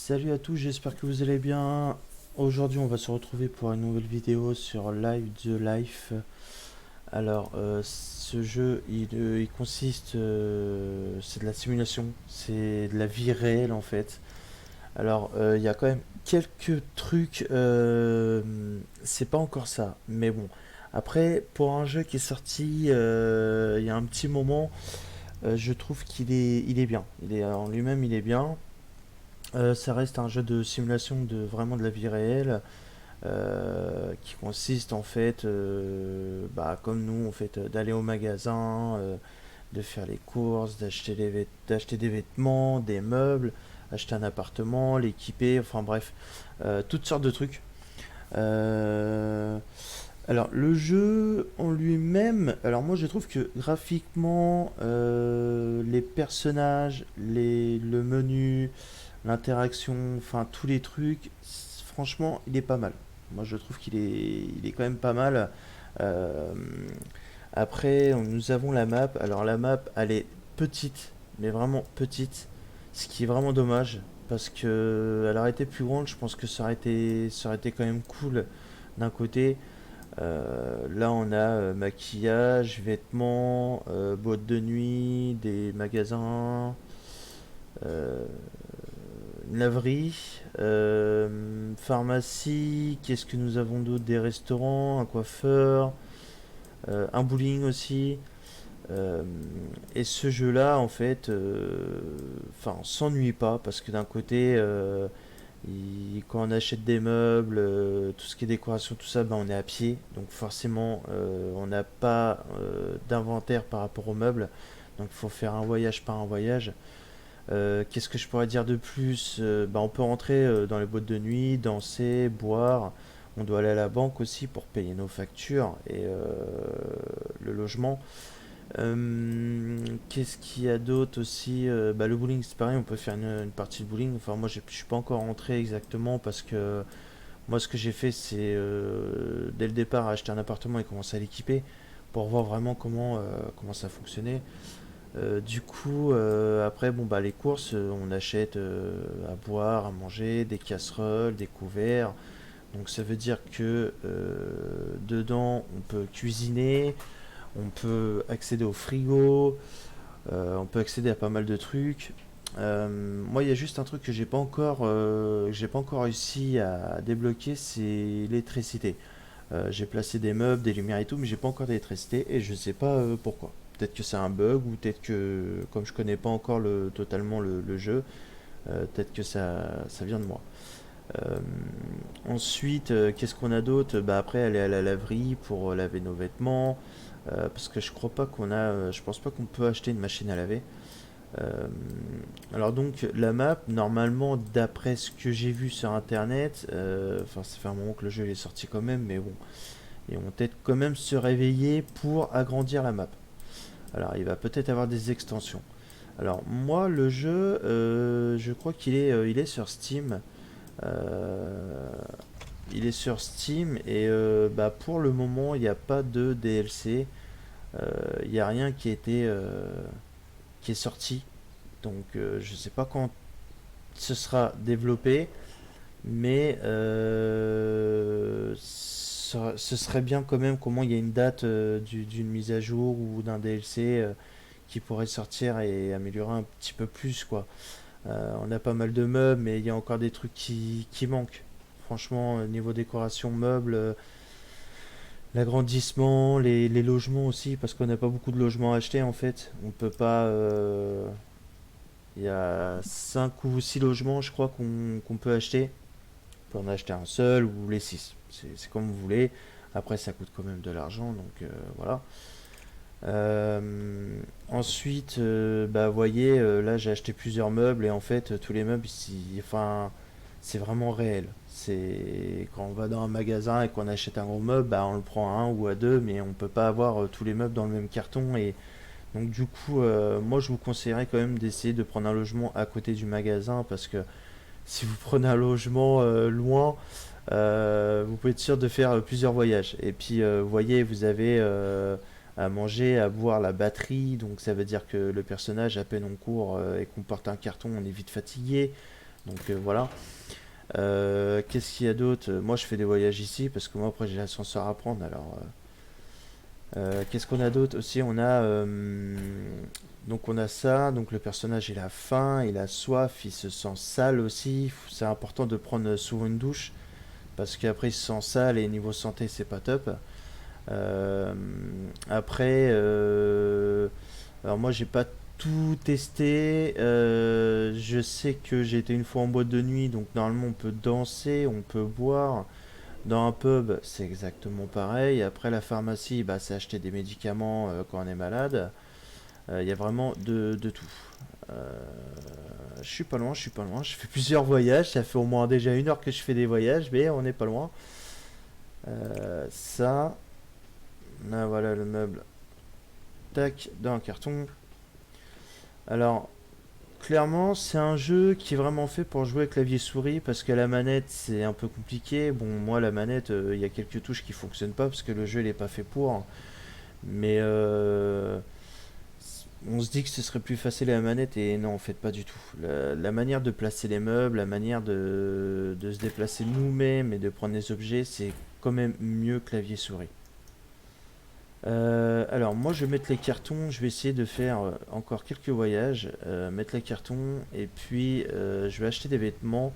Salut à tous, j'espère que vous allez bien. Aujourd'hui, on va se retrouver pour une nouvelle vidéo sur Live the Life. Alors, ce jeu, il consiste, c'est de la simulation, c'est de la vie réelle en fait. Alors, il y a quand même quelques trucs, c'est pas encore ça, mais bon. Après, pour un jeu qui est sorti il y a un petit moment, je trouve il est bien. Il est en lui-même, il est bien. Ça reste un jeu de simulation de vraiment de la vie réelle qui consiste en fait, comme nous, en fait, d'aller au magasin, de faire les courses, d'acheter des vêtements, des meubles, acheter un appartement, l'équiper, enfin bref, toutes sortes de trucs. Euh, alors le jeu en lui-même, alors moi je trouve que graphiquement, les personnages, le menu, l'interaction, enfin tous les trucs, franchement, il est pas mal. Moi, je trouve il est quand même pas mal. Euh, Après, nous avons la map. Alors la map, elle est petite, mais vraiment petite, ce qui est vraiment dommage parce que elle aurait été plus grande. Je pense que ça aurait été quand même cool d'un côté. Là, on a maquillage, vêtements, boîte de nuit, des magasins. euh, une laverie, pharmacie, qu'est-ce que nous avons d'autre? Des restaurants, un coiffeur, un bowling aussi. Euh, et ce jeu-là, en fait, enfin, on s'ennuie pas parce que d'un côté, quand on achète des meubles, tout ce qui est décoration, tout ça, ben, on est à pied. Donc forcément, on n'a pas d'inventaire par rapport aux meubles. Donc il faut faire un voyage par un voyage. Qu'est-ce que je pourrais dire de plus? On peut rentrer dans les boîtes de nuit, danser, boire. On doit aller à la banque aussi pour payer nos factures et le logement. Qu'est-ce qu'il y a d'autre aussi? Le bowling, c'est pareil, on peut faire une partie de bowling. Enfin, moi, je suis pas encore rentré exactement parce que moi, ce que j'ai fait, c'est dès le départ acheter un appartement et commencer à l'équiper pour voir vraiment comment ça fonctionnait. Après, les courses, on achète à boire, à manger, des casseroles, des couverts. Donc, ça veut dire que dedans, on peut cuisiner, on peut accéder au frigo, on peut accéder à pas mal de trucs. Moi, il y a juste un truc que j'ai pas encore réussi à débloquer, c'est l'électricité. J'ai placé des meubles, des lumières et tout, mais j'ai pas encore d'électricité et je sais pas pourquoi. Peut-être que c'est un bug ou peut-être que, comme je connais pas encore totalement le jeu, peut-être que ça vient de moi. Euh, Ensuite, qu'est-ce qu'on a d'autre? Bah après, aller à la laverie pour laver nos vêtements, parce que je pense pas qu'on peut acheter une machine à laver. Euh, alors donc la map, normalement, d'après ce que j'ai vu sur internet, enfin ça fait un moment que le jeu il est sorti quand même, mais bon, et on va peut-être quand même se réveiller pour agrandir la map. Alors, il va peut-être avoir des extensions. Alors, moi, le jeu, je crois il est sur Steam. Euh, il est sur Steam et pour le moment, il n'y a pas de DLC. Il n'y a rien qui est sorti. Donc, je ne sais pas quand ce sera développé, mais ce serait bien quand même comment il y a une date d'une mise à jour ou d'un DLC qui pourrait sortir et améliorer un petit peu plus quoi. On a pas mal de meubles, mais il y a encore des trucs qui manquent. Franchement, niveau décoration meubles, l'agrandissement, les logements aussi, parce qu'on n'a pas beaucoup de logements à acheter en fait. On peut pas. Il y a 5 ou 6 logements, je crois, qu'on peut acheter. On peut en acheter un seul ou les 6. C'est comme vous voulez. Après, ça coûte quand même de l'argent, donc voilà. Ensuite, vous voyez, là j'ai acheté plusieurs meubles et en fait, tous les meubles, enfin, c'est vraiment réel. C'est quand on va dans un magasin et qu'on achète un gros meuble, bah, on le prend à un ou à deux, mais on peut pas avoir tous les meubles dans le même carton. Et donc, du coup, moi je vous conseillerais quand même d'essayer de prendre un logement à côté du magasin parce que si vous prenez un logement loin, vous pouvez être sûr de faire plusieurs voyages. Et puis, vous voyez, vous avez à manger, à boire la batterie. Donc, ça veut dire que le personnage, à peine on court et qu'on porte un carton, on est vite fatigué. Donc voilà. Qu'est-ce qu'il y a d'autre? Moi je fais des voyages ici parce que moi après j'ai l'ascenseur à prendre. Alors qu'est-ce qu'on a d'autre aussi? Donc on a ça. Donc le personnage il a faim, il a soif, il se sent sale aussi. C'est important de prendre souvent une douche parce qu'après il se sent sale et niveau santé c'est pas top. Euh, après, alors moi j'ai pas tout testé. Je sais que j'ai été une fois en boîte de nuit, donc normalement on peut danser, on peut boire. Dans un pub, c'est exactement pareil. Après la pharmacie, bah, c'est acheter des médicaments quand on est malade. Il y a vraiment de tout. Euh, je suis pas loin, je suis pas loin. Je fais plusieurs voyages. Ça fait au moins déjà 1 heure que je fais des voyages, mais on n'est pas loin. Ça, là voilà le meuble. Tac, dans un carton. Alors, clairement, c'est un jeu qui est vraiment fait pour jouer clavier-souris parce que la manette c'est un peu compliqué. Bon, moi la manette, il y a quelques touches qui fonctionnent pas parce que le jeu il est pas fait pour. Mais on se dit que ce serait plus facile à la manette et non, en fait pas du tout. La manière de placer les meubles, la manière de se déplacer nous-mêmes et de prendre des objets, c'est quand même mieux clavier-souris. Alors moi je vais mettre les cartons, je vais essayer de faire encore quelques voyages, mettre les cartons et puis je vais acheter des vêtements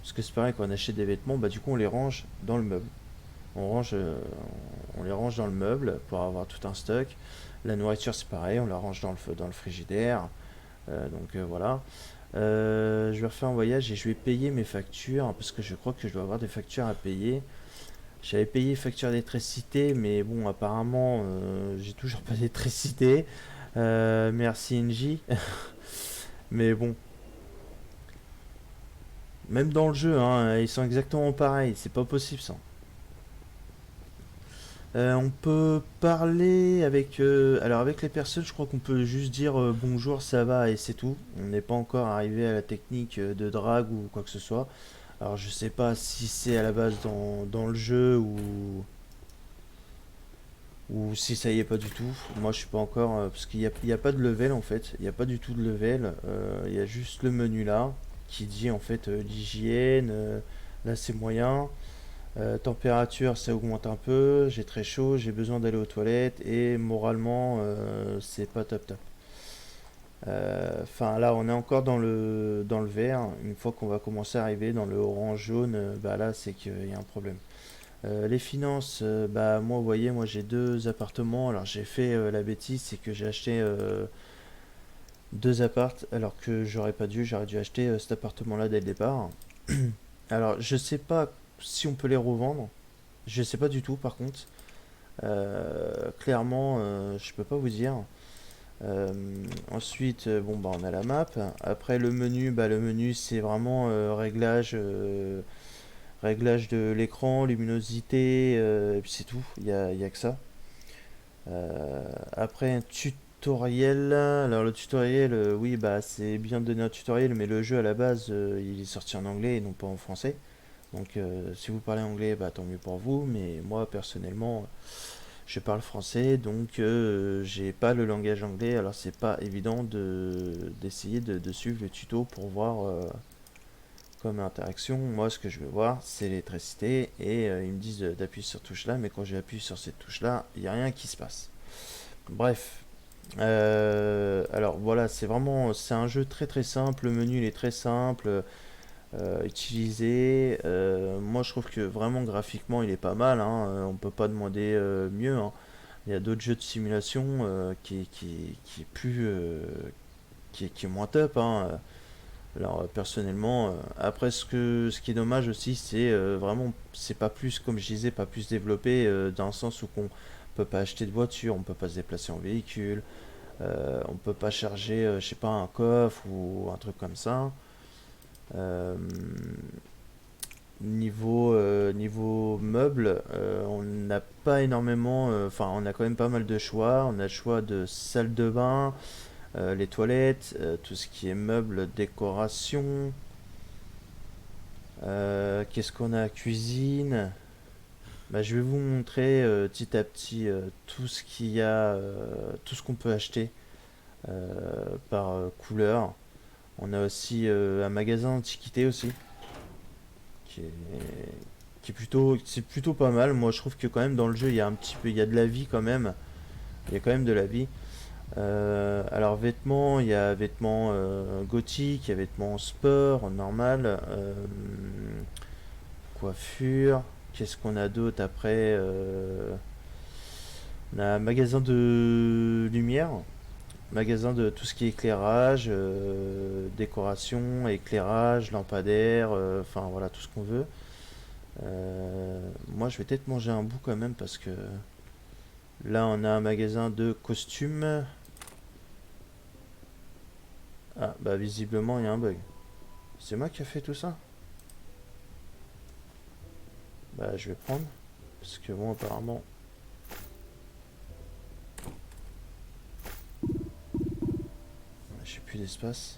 parce que c'est pareil quand on achète des vêtements, bah du coup on les range dans le meuble. On range, on les range dans le meuble pour avoir tout un stock. La nourriture c'est pareil, on la range dans le frigidaire. Voilà. Je vais refaire un voyage et je vais payer mes factures parce que je crois que je dois avoir des factures à payer. J'avais payé facture d'électricité, mais bon, apparemment, j'ai toujours pas d'électricité. Merci NJ. Mais bon, même dans le jeu, hein, ils sont exactement pareils. C'est pas possible ça. On peut parler avec, alors avec les personnes, je crois qu'on peut juste dire bonjour, ça va et c'est tout. On n'est pas encore arrivé à la technique de drague ou quoi que ce soit. Alors je sais pas si c'est à la base dans le jeu ou si ça y est pas du tout. Moi je suis pas encore parce qu'il y a pas de level en fait, il y a pas du tout de level. Il y a juste le menu là qui dit en fait l'hygiène. Là c'est moyen. Température ça augmente un peu. J'ai très chaud, j'ai besoin d'aller aux toilettes et moralement c'est pas top top. Enfin là on est encore dans le vert. Une fois qu'on va commencer à arriver dans le orange jaune, bah là c'est qu'il y a un problème. Les finances, bah moi vous voyez, moi j'ai 2 appartements. Alors j'ai fait la bêtise, c'est que j'ai acheté 2 appartes alors que j'aurais dû acheter cet appartement-là dès le départ. Alors je sais pas si on peut les revendre, je sais pas du tout par contre. Clairement, je peux pas vous dire. Euh, Ensuite, bon bah on a la map. Après le menu, bah le menu c'est vraiment réglage de l'écran, luminosité, et puis c'est tout, il y a que ça. Après un tutoriel, alors le tutoriel, oui bah c'est bien de donner un tutoriel, mais le jeu à la base il est sorti en anglais et non pas en français. Donc si vous parlez anglais, bah tant mieux pour vous, mais moi personnellement je parle français, donc j'ai pas le langage anglais, alors c'est pas évident d'essayer de suivre le tuto pour voir comme interaction. Moi, ce que je veux voir, c'est l'électricité. Et ils me disent d'appuyer sur cette touche-là, mais quand j'appuie sur cette touche-là, il n'y a rien qui se passe. Bref. Alors voilà, c'est un jeu très très simple. Le menu il est très simple, utilisé. Moi, je trouve que vraiment graphiquement, il est pas mal, hein. On peut pas demander mieux, hein. Il y a d'autres jeux de simulation qui est plus, qui est moins top, hein. Alors personnellement, après ce qui est dommage aussi, c'est vraiment, c'est pas plus, comme je disais, pas plus développé dans le sens où on peut pas acheter de voiture, on peut pas se déplacer en véhicule, on peut pas charger, je sais pas, un coffre ou un truc comme ça. Euh, Niveau meubles, on n'a pas énormément, enfin on a quand même pas mal de choix. On a le choix de salle de bain, les toilettes, tout ce qui est meubles, décoration. Qu'est-ce qu'on a? Cuisine. Bah, je vais vous montrer petit à petit tout ce qu'il y a, tout ce qu'on peut acheter par couleur. On a aussi un magasin d'antiquité aussi, qui est, qui est plutôt, c'est plutôt pas mal. Moi, je trouve que quand même dans le jeu, il y a un petit peu, il y a de la vie quand même. Il y a quand même de la vie. Alors vêtements, il y a vêtements gothiques, il y a vêtements sport, normal, coiffure. Qu'est-ce qu'on a d'autre après on a un magasin de lumière, magasin de tout ce qui est éclairage, décoration, éclairage, lampadaire, enfin voilà tout ce qu'on veut. Moi je vais peut-être manger un bout quand même parce que là on a un magasin de costumes. Ah bah visiblement il y a un bug. C'est moi qui a fait tout ça? Bah je vais prendre. Parce que bon apparemment. J'ai plus d'espace.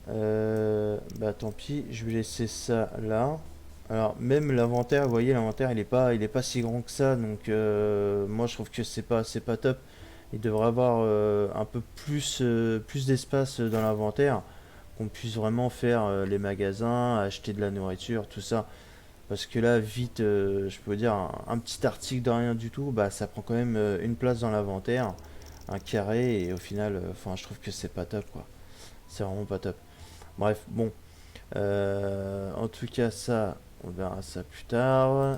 Bah tant pis, je vais laisser ça là. Alors même l'inventaire, vous voyez l'inventaire il est pas si grand que ça, donc moi je trouve que c'est pas top. Il devrait avoir un peu plus d'espace dans l'inventaire, qu'on puisse vraiment faire les magasins, acheter de la nourriture, tout ça. Parce que là, vite, je peux vous dire, un petit article de rien du tout, bah ça prend quand même une place dans l'inventaire, un carré, et au final, enfin je trouve que c'est pas top quoi. C'est vraiment pas top. Bref, bon. En tout cas, ça, on verra ça plus tard.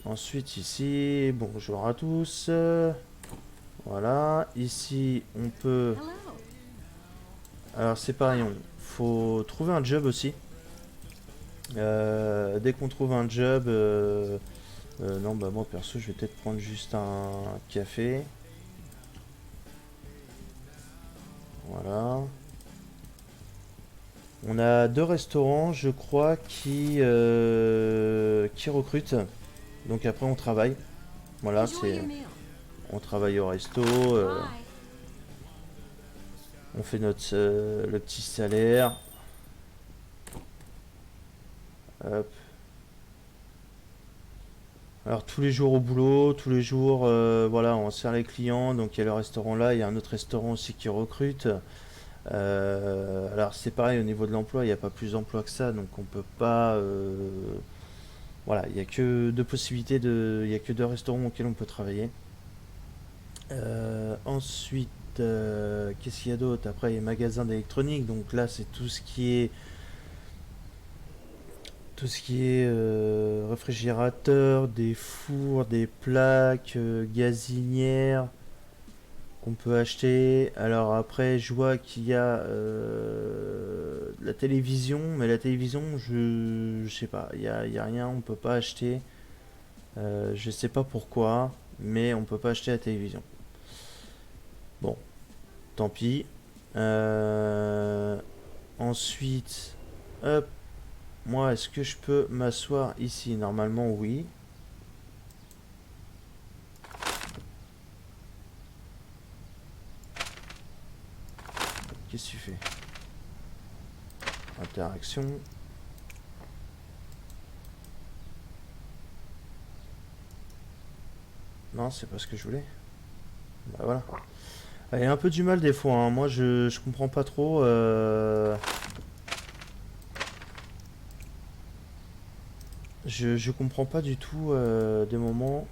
Ensuite, ici, bonjour à tous. Voilà, ici, on peut... Alors, c'est pareil, on faut trouver un job aussi. Dès qu'on trouve un job... non, bah moi, perso, je vais peut-être prendre juste un café. Voilà. On a deux restaurants, je crois, qui recrutent. Donc après, on travaille. Voilà, c'est... On travaille au resto, on fait le petit salaire. Hop. Alors tous les jours au boulot, tous les jours, voilà, on sert les clients. Donc il y a le restaurant là, il y a un autre restaurant aussi qui recrute. Alors c'est pareil au niveau de l'emploi, il n'y a pas plus d'emploi que ça, donc on peut pas. Voilà, il n'y a que deux possibilités il y a que deux restaurants auxquels on peut travailler. Ensuite, qu'est-ce qu'il y a d'autre? Après, il y a magasins d'électronique, donc là c'est tout ce qui est réfrigérateur, des fours, des plaques, gazinières qu'on peut acheter. Alors après, je vois qu'il y a la télévision, mais la télévision, je sais pas, il y a rien, on peut pas acheter. Je sais pas pourquoi, mais on peut pas acheter la télévision. Bon, tant pis. Euh, Ensuite, hop, moi, est-ce que je peux m'asseoir ici? Normalement, oui. Qu'est-ce que tu fais? Interaction. Non, c'est pas ce que je voulais. Bah voilà. Il y a un peu du mal des fois, hein. Moi, je comprends pas trop. Je comprends pas du tout des moments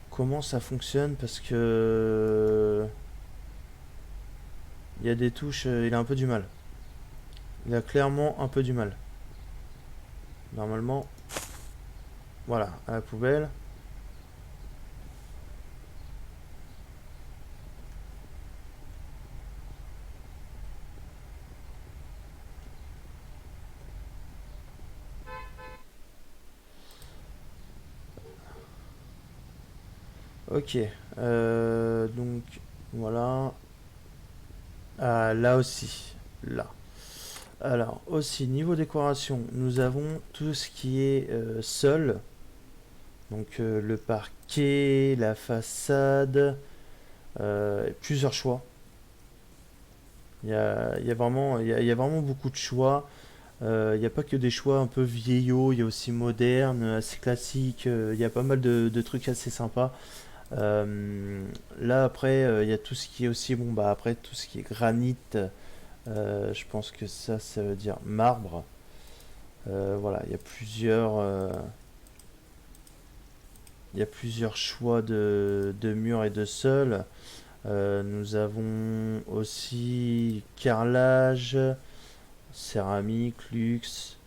comment ça fonctionne parce que il y a des touches, il a un peu du mal. Il a clairement un peu du mal. Normalement, voilà, à la poubelle. Ok, donc voilà. Ah, là aussi, là. Alors aussi niveau décoration, nous avons tout ce qui est sol. Donc le parquet, la façade, plusieurs choix. Il y a vraiment beaucoup de choix. Il n'y a pas que des choix un peu vieillots, il y a aussi modernes, assez classiques. Il y a pas mal de trucs assez sympas. Là après, il y a tout ce qui est aussi bon bah après tout ce qui est granit. Je pense que ça veut dire marbre. Voilà, il y a plusieurs choix de murs et de sols. Nous avons aussi carrelage, céramique, luxe.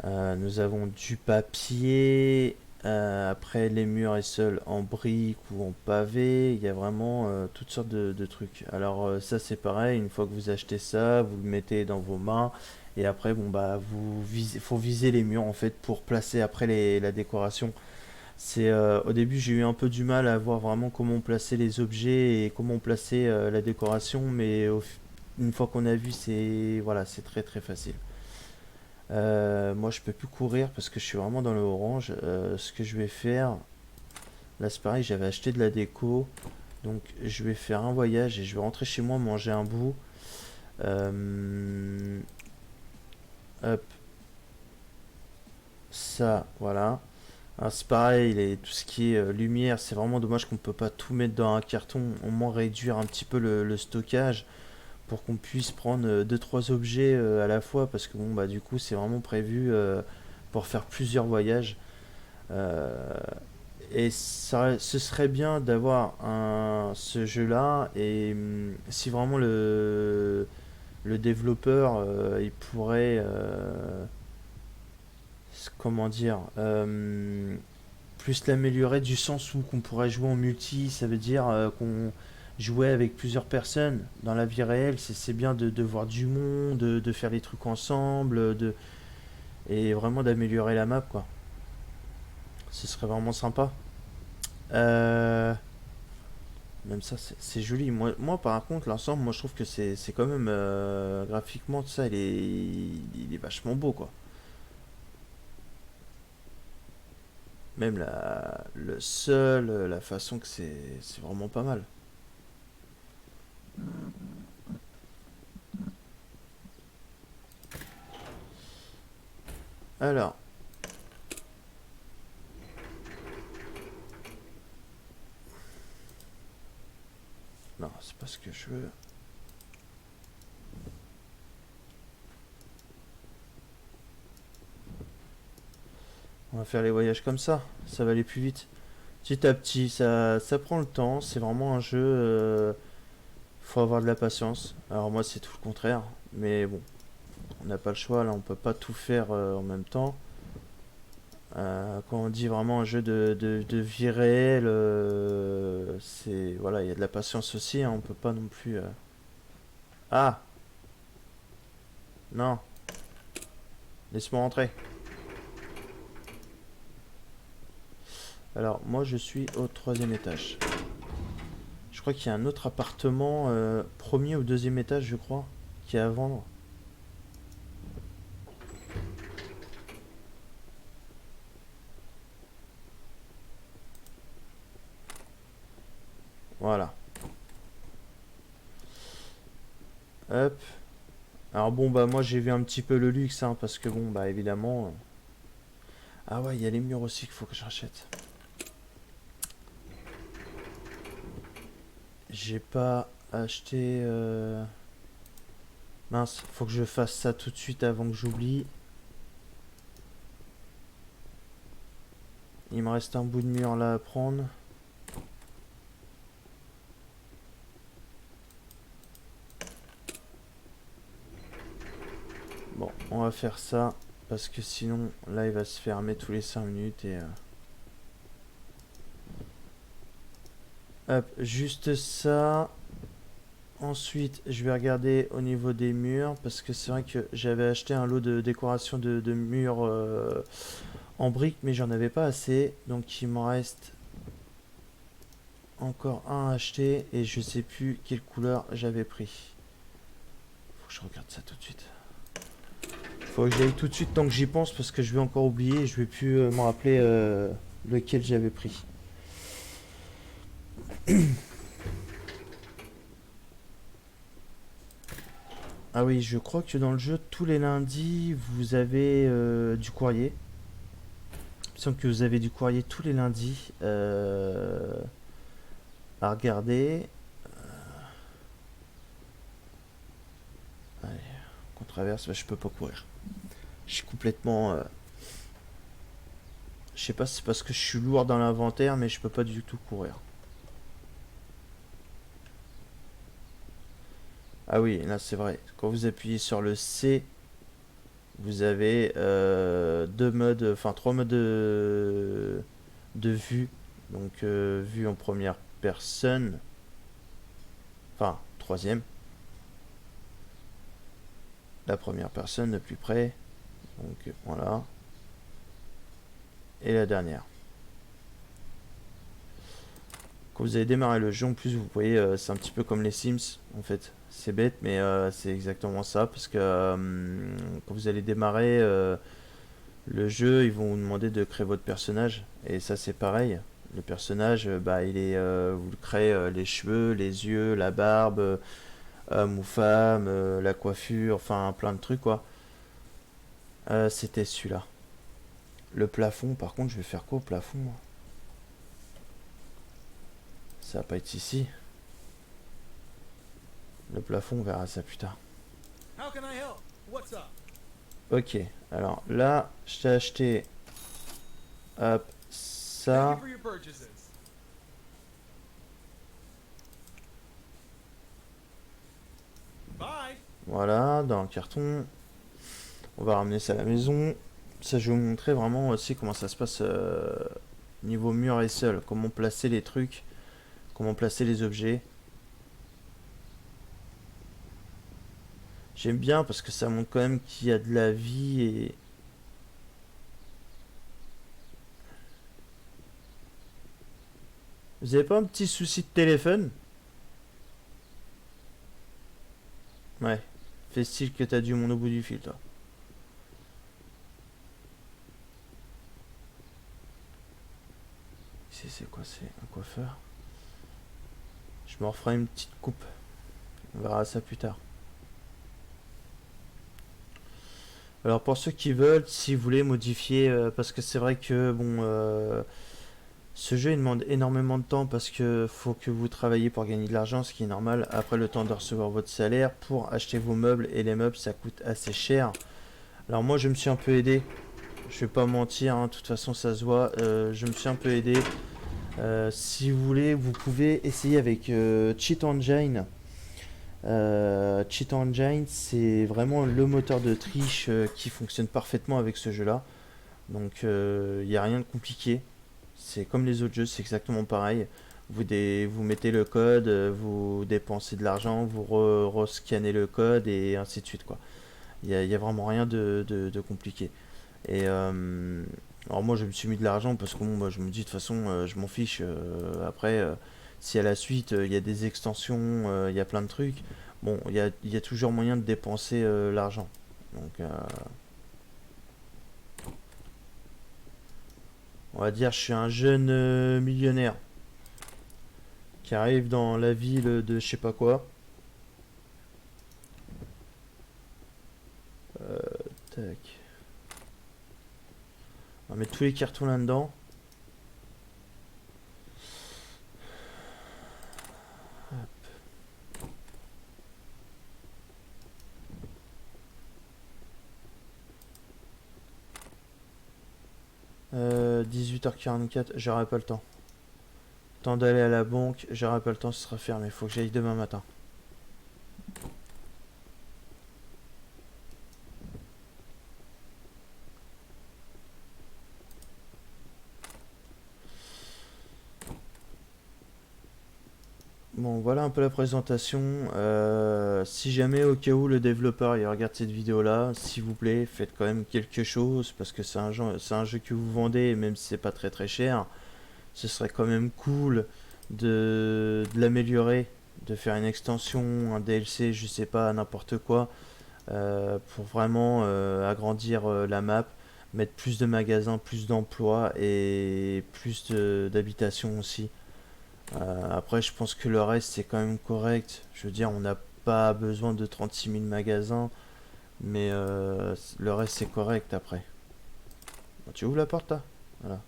Nous avons du papier. Après, les murs et sols en briques ou en pavé. Il y a vraiment toutes sortes de trucs. Alors, ça, c'est pareil. Une fois que vous achetez ça, vous le mettez dans vos mains. Et après, bon, bah, faut viser les murs en fait pour placer après la décoration. Au début, j'ai eu un peu du mal à voir vraiment comment placer les objets et comment placer la décoration. Mais une fois qu'on a vu, voilà, c'est très très facile. Moi, je peux plus courir parce que je suis vraiment dans le orange. Ce que je vais faire, là, c'est pareil, j'avais acheté de la déco, donc je vais faire un voyage et je vais rentrer chez moi manger un bout. Euh, Hop, ça, voilà. Alors, c'est pareil, tout ce qui est lumière, c'est vraiment dommage qu'on peut pas tout mettre dans un carton. Au moins réduire un petit peu le stockage pour qu'on puisse prendre deux trois objets à la fois parce que bon bah du coup c'est vraiment prévu pour faire plusieurs voyages. Euh, et ce serait bien d'avoir ce jeu-là et si vraiment le développeur il pourrait comment dire plus l'améliorer du sens où qu'on pourrait jouer en multi, ça veut dire qu'on jouait avec plusieurs personnes dans la vie réelle, c'est bien de voir du monde, de faire les trucs ensemble, et vraiment d'améliorer la map quoi. Ce serait vraiment sympa. Euh, Même ça, c'est joli. Moi, par contre, l'ensemble, moi, je trouve que c'est quand même graphiquement, tout ça, il est vachement beau, quoi. Même le sol, la façon que c'est vraiment pas mal. Alors, non, c'est pas ce que je veux. On va faire les voyages comme ça va aller plus vite. Petit à petit, ça prend le temps. C'est vraiment un jeu. Faut avoir de la patience. Alors moi, c'est tout le contraire. Mais bon, on n'a pas le choix. Là, on peut pas tout faire en même temps. Quand on dit vraiment un jeu de vie réelle, c'est voilà, il y a de la patience aussi. Hein, on peut pas non plus. Ah non, laisse-moi rentrer. Alors moi, je suis au troisième étage. Je crois qu'il y a un autre appartement, premier ou deuxième étage, je crois, qui est à vendre. Voilà. Hop. Alors bon bah moi j'ai vu un petit peu le luxe hein, parce que bon bah évidemment. Ah ouais, il y a les murs aussi qu'il faut que je rachète. J'ai pas acheté. Mince, faut que je fasse ça tout de suite avant que j'oublie. Il me reste un bout de mur là à prendre. Bon, on va faire ça parce que sinon là il va se fermer tous les 5 minutes et hop, juste ça. Ensuite, je vais regarder au niveau des murs parce que c'est vrai que j'avais acheté un lot de décoration de murs en briques, mais j'en avais pas assez. Donc il m'en reste encore un à acheter et je sais plus quelle couleur j'avais pris. Faut que je regarde ça tout de suite. Faut que j'aille tout de suite tant que j'y pense parce que je vais encore oublier et je vais plus me rappeler lequel j'avais pris. Ah oui, je crois que dans le jeu, tous les lundis, vous avez du courrier. Il me semble que vous avez du courrier tous les lundis à regarder. Allez, qu'on traverse, bah, je peux pas courir. Je suis complètement... je sais pas si c'est parce que je suis lourd dans l'inventaire, mais je peux pas du tout courir. Ah oui, là c'est vrai. Quand vous appuyez sur le C, vous avez deux modes, enfin trois modes de vue. Donc vue en première personne, enfin troisième, la première personne de plus près. Donc voilà. Et la dernière. Quand vous avez démarré le jeu, en plus, vous voyez, c'est un petit peu comme les Sims, en fait. C'est bête, mais c'est exactement ça, parce que quand vous allez démarrer le jeu, ils vont vous demander de créer votre personnage, et ça c'est pareil. Le personnage, bah, vous le créez les cheveux, les yeux, la barbe, homme ou femme, la coiffure, enfin plein de trucs quoi. C'était celui-là. Le plafond, par contre, je vais faire quoi au plafond moi? Ça va pas être ici. Le plafond, on verra ça plus tard. Ok, alors là, je t'ai acheté, hop, ça. Voilà, dans le carton. On va ramener ça à la maison. Ça, je vais vous montrer vraiment aussi comment ça se passe niveau mur et sol. Comment placer les trucs, comment placer les objets. J'aime bien parce que ça montre quand même qu'il y a de la vie et... Vous avez pas un petit souci de téléphone? Ouais. Fais style que t'as du monde au bout du fil, toi. C'est quoi? C'est un coiffeur? Je me referai une petite coupe. On verra ça plus tard. Alors pour ceux qui veulent, si vous voulez modifier, parce que c'est vrai que bon, ce jeu il demande énormément de temps parce que faut que vous travaillez pour gagner de l'argent, ce qui est normal. Après le temps de recevoir votre salaire pour acheter vos meubles et les meubles ça coûte assez cher. Alors moi je me suis un peu aidé, je vais pas mentir, hein, de toute façon ça se voit. Je me suis un peu aidé. Si vous voulez, vous pouvez essayer avec Cheat Engine. Cheat Engine, c'est vraiment le moteur de triche qui fonctionne parfaitement avec ce jeu-là. Donc il n'y a rien de compliqué. C'est comme les autres jeux, c'est exactement pareil. Vous mettez le code, vous dépensez de l'argent, vous rescannez le code et ainsi de suite quoi. Il y a vraiment rien de compliqué. Et alors moi je me suis mis de l'argent parce que bon, moi, je me dis de toute façon je m'en fiche. Après si à la suite il y a des extensions, il y a plein de trucs. Bon, il y a toujours moyen de dépenser l'argent. Donc on va dire je suis un jeune millionnaire qui arrive dans la ville de je sais pas quoi. Tac. On va mettre tous les cartons là-dedans. 18h44, j'aurai pas le temps. Temps d'aller à la banque, j'aurai pas le temps, ce sera fermé. Faut que j'aille demain matin. Bon, voilà un peu la présentation. Si jamais au cas où le développeur il regarde cette vidéo-là, s'il vous plaît, faites quand même quelque chose parce que c'est un jeu que vous vendez, et même si c'est pas très très cher, ce serait quand même cool de l'améliorer, de faire une extension, un DLC, je sais pas, n'importe quoi, pour vraiment agrandir la map, mettre plus de magasins, plus d'emplois et plus d'habitations aussi. Après, je pense que le reste c'est quand même correct. Je veux dire, on n'a pas besoin de 36 000 magasins, mais le reste c'est correct après. Bon, tu ouvres la porte là? Voilà.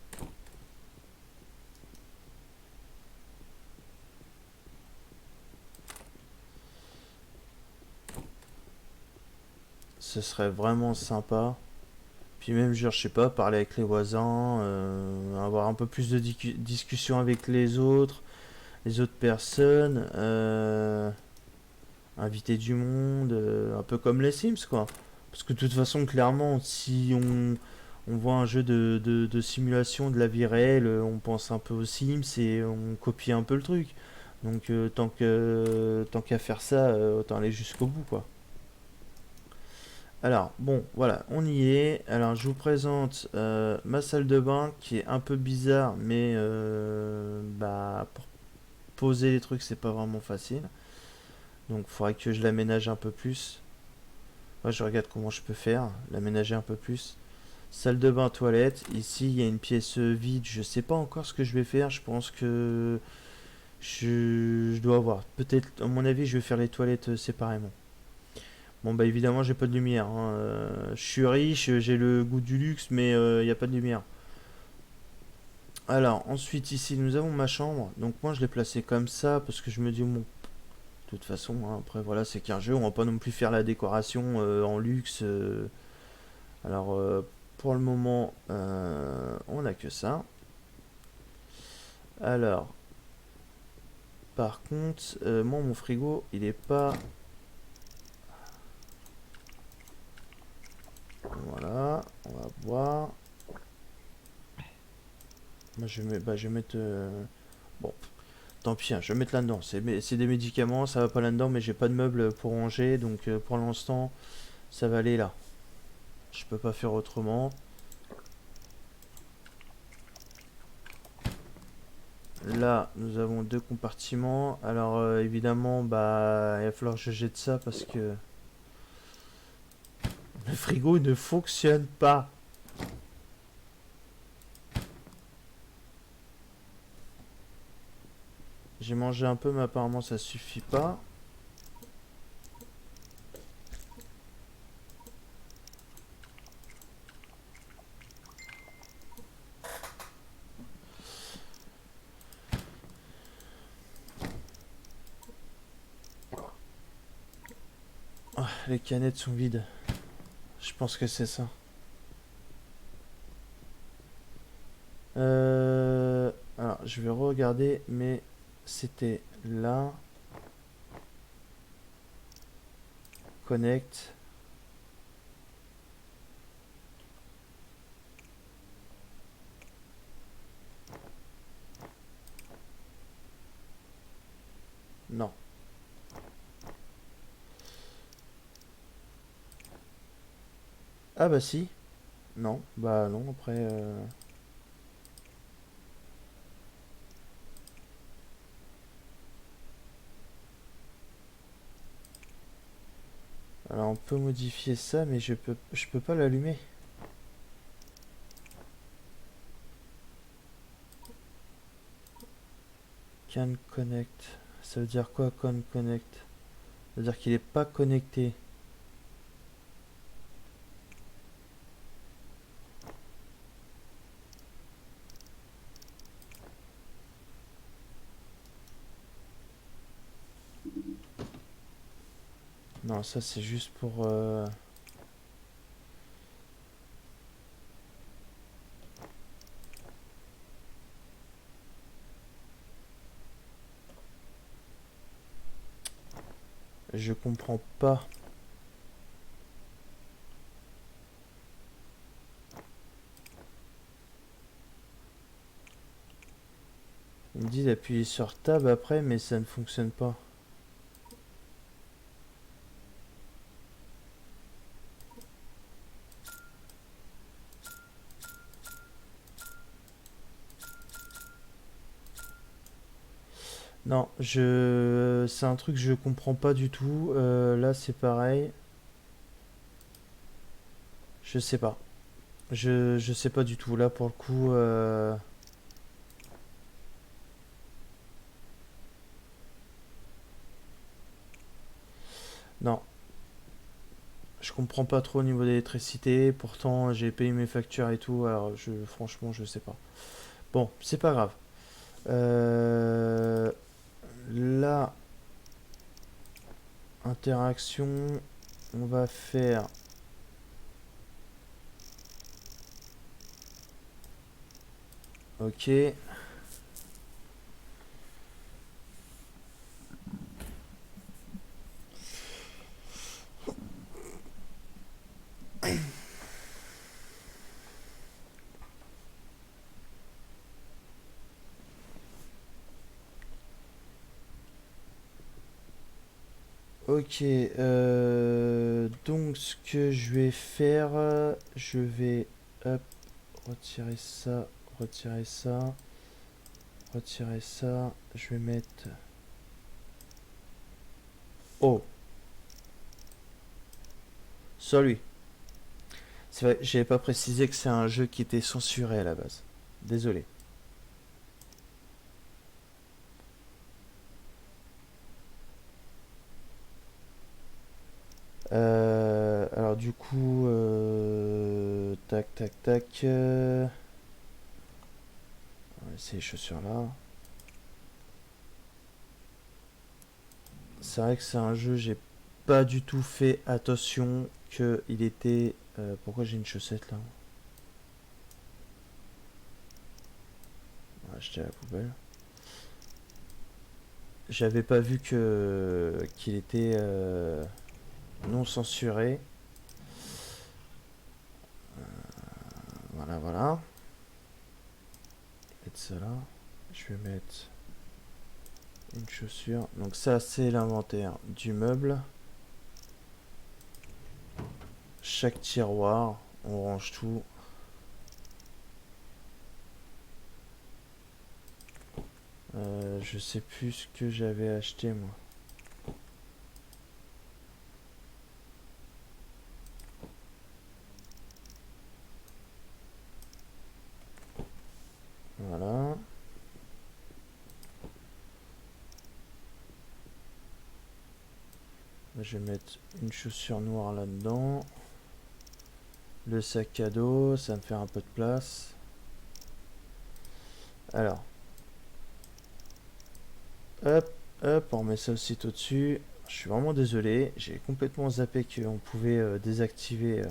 Ce serait vraiment sympa. Puis même, genre, je sais pas, parler avec les voisins, avoir un peu plus de discussion avec les autres personnes, inviter du monde, un peu comme les Sims, quoi. Parce que de toute façon, clairement, si on voit un jeu de simulation de la vie réelle, on pense un peu aux Sims et on copie un peu le truc. Donc, tant qu'à faire ça, autant aller jusqu'au bout, quoi. Alors, bon, voilà, on y est. Alors, je vous présente ma salle de bain qui est un peu bizarre, mais bah, pour poser les trucs, c'est pas vraiment facile. Donc, il faudrait que je l'aménage un peu plus. Moi, je regarde comment je peux faire, l'aménager un peu plus. Salle de bain, toilette. Ici, il y a une pièce vide. Je sais pas encore ce que je vais faire. Je pense que je dois voir. Peut-être, à mon avis, je vais faire les toilettes séparément. Bon bah évidemment j'ai pas de lumière, hein. Je suis riche, j'ai le goût du luxe, mais il n'y a pas de lumière. Alors ensuite ici nous avons ma chambre. Donc moi je l'ai placée comme ça parce que je me dis bon, de toute façon, hein, après voilà c'est qu'un jeu, on va pas non plus faire la décoration en luxe. Alors pour le moment on a que ça. Alors par contre moi mon frigo il est pas... Voilà, on va voir. Moi je vais mettre... Bon, tant pis, hein, je vais mettre là-dedans. C'est des médicaments, ça va pas là-dedans, mais j'ai pas de meubles pour ranger, donc pour l'instant, ça va aller là. Je peux pas faire autrement. Là, nous avons deux compartiments. Alors évidemment, bah, il va falloir que je jette ça parce que le frigo ne fonctionne pas. J'ai mangé un peu, mais apparemment ça suffit pas. Ah, les canettes sont vides. Je pense que c'est ça. Alors, je vais regarder, mais c'était là. Connect. Non. Ah bah si. Non. Bah non, après... Alors on peut modifier ça, mais je peux pas l'allumer. Can connect. Ça veut dire quoi, can connect? Ça veut dire qu'il est pas connecté. Non, ça c'est juste pour... Je comprends pas. Il me dit d'appuyer sur Tab après, mais ça ne fonctionne pas. Non, c'est un truc que je comprends pas du tout. Là c'est pareil. Je sais pas. Je sais pas du tout. Là, pour le coup, non. Je comprends pas trop au niveau d'électricité. Pourtant, j'ai payé mes factures et tout. Alors, franchement, je sais pas. Bon, c'est pas grave. Euh, Là, interaction, on va faire. Ok. Ok. Donc, ce que je vais faire, je vais hop, retirer ça, retirer ça, retirer ça. Je vais mettre. Oh, celui. C'est vrai, j'avais pas précisé que c'est un jeu qui était censuré à la base. Désolé. Alors du coup, tac tac tac. On va laisser les chaussures là. C'est vrai que c'est un jeu, j'ai pas du tout fait attention que il était. Pourquoi j'ai une chaussette là? On va acheter à la poubelle. J'avais pas vu que qu'il était non censuré. Voilà, voilà. Mettre ça là. Je vais mettre une chaussure. Donc ça, c'est l'inventaire du meuble. Chaque tiroir, on range tout. Je sais plus ce que j'avais acheté moi. Voilà. Je vais mettre une chaussure noire là-dedans. Le sac à dos, ça va me faire un peu de place. Alors, hop, hop, on met ça aussi tout dessus. Je suis vraiment désolé, j'ai complètement zappé qu'on pouvait désactiver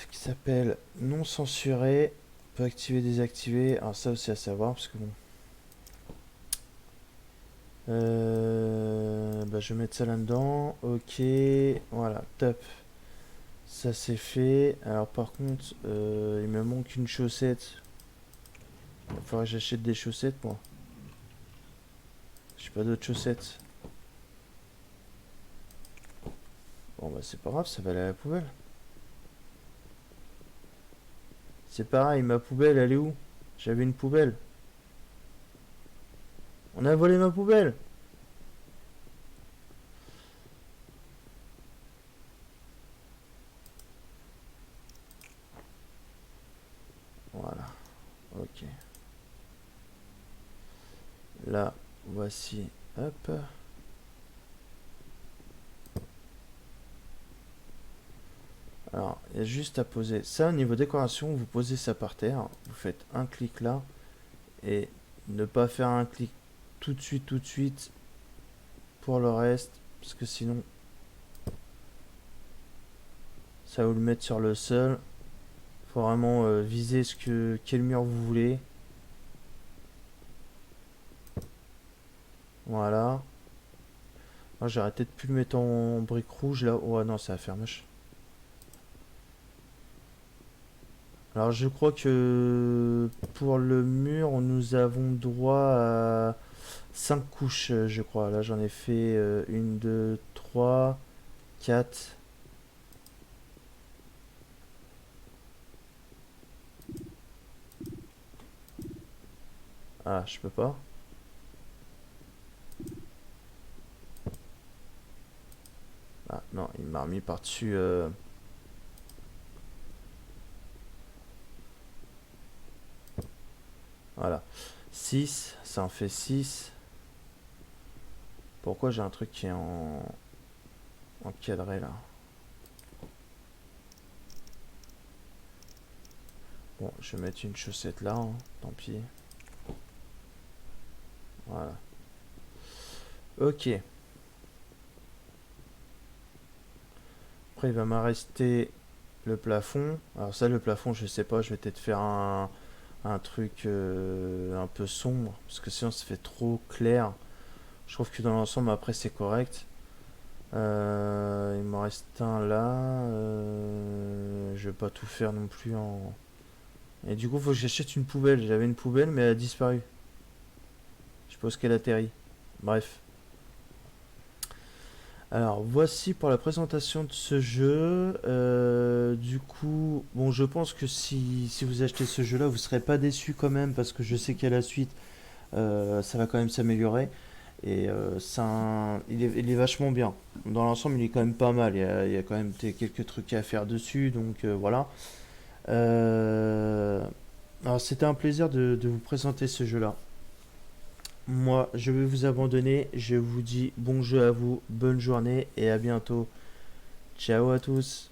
ce qui s'appelle non censuré. On peut activer, désactiver. Alors ça aussi à savoir, parce que bon. Bah, je vais mettre ça là-dedans. Ok, voilà, top. Ça c'est fait. Alors par contre, il me manque une chaussette. Il faudrait que j'achète des chaussettes moi. J'ai pas d'autres chaussettes. Bon bah c'est pas grave, ça va aller à la poubelle. C'est pareil, ma poubelle elle est où? J'avais une poubelle. On a volé ma poubelle. Voilà, ok. Là, voici. Hop. Alors, il y a juste à poser ça au niveau décoration. Vous posez ça par terre. Vous faites un clic là. Et ne pas faire un clic tout de suite pour le reste. Parce que sinon, ça va vous le mettre sur le sol. Faut vraiment viser quel mur vous voulez. Voilà. Ah, j'ai arrêté de plus le mettre en brique rouge là. Oh non, ça va faire moche. Alors je crois que pour le mur, nous avons droit à 5 couches, je crois. Là, j'en ai fait 1, 2, 3, 4. Ah, je peux pas. Ah, mis par-dessus. Voilà. 6, ça en fait 6. Pourquoi j'ai un truc qui est en encadré là? Bon, je vais mettre une chaussette là, hein, tant pis. Voilà. Ok. Après, il va me rester le plafond. Alors ça, le plafond, je sais pas, je vais peut-être faire un truc un peu sombre, parce que sinon ça fait trop clair. Je trouve que dans l'ensemble, après, c'est correct. Il m'en reste un là. Je vais pas tout faire non plus en... Et du coup, faut que j'achète une poubelle. J'avais une poubelle, mais elle a disparu. Je suppose qu'elle atterrit. Bref. Alors, voici pour la présentation de ce jeu. Du coup, bon, je pense que si vous achetez ce jeu-là, vous serez pas déçu quand même, parce que je sais qu'à la suite, ça va quand même s'améliorer. Et il est vachement bien. Dans l'ensemble, il est quand même pas mal. Il y a quand même quelques trucs à faire dessus, donc voilà. Euh, alors, c'était un plaisir de vous présenter ce jeu-là. Moi, je vais vous abandonner. Je vous dis bon jeu à vous, bonne journée et à bientôt. Ciao à tous.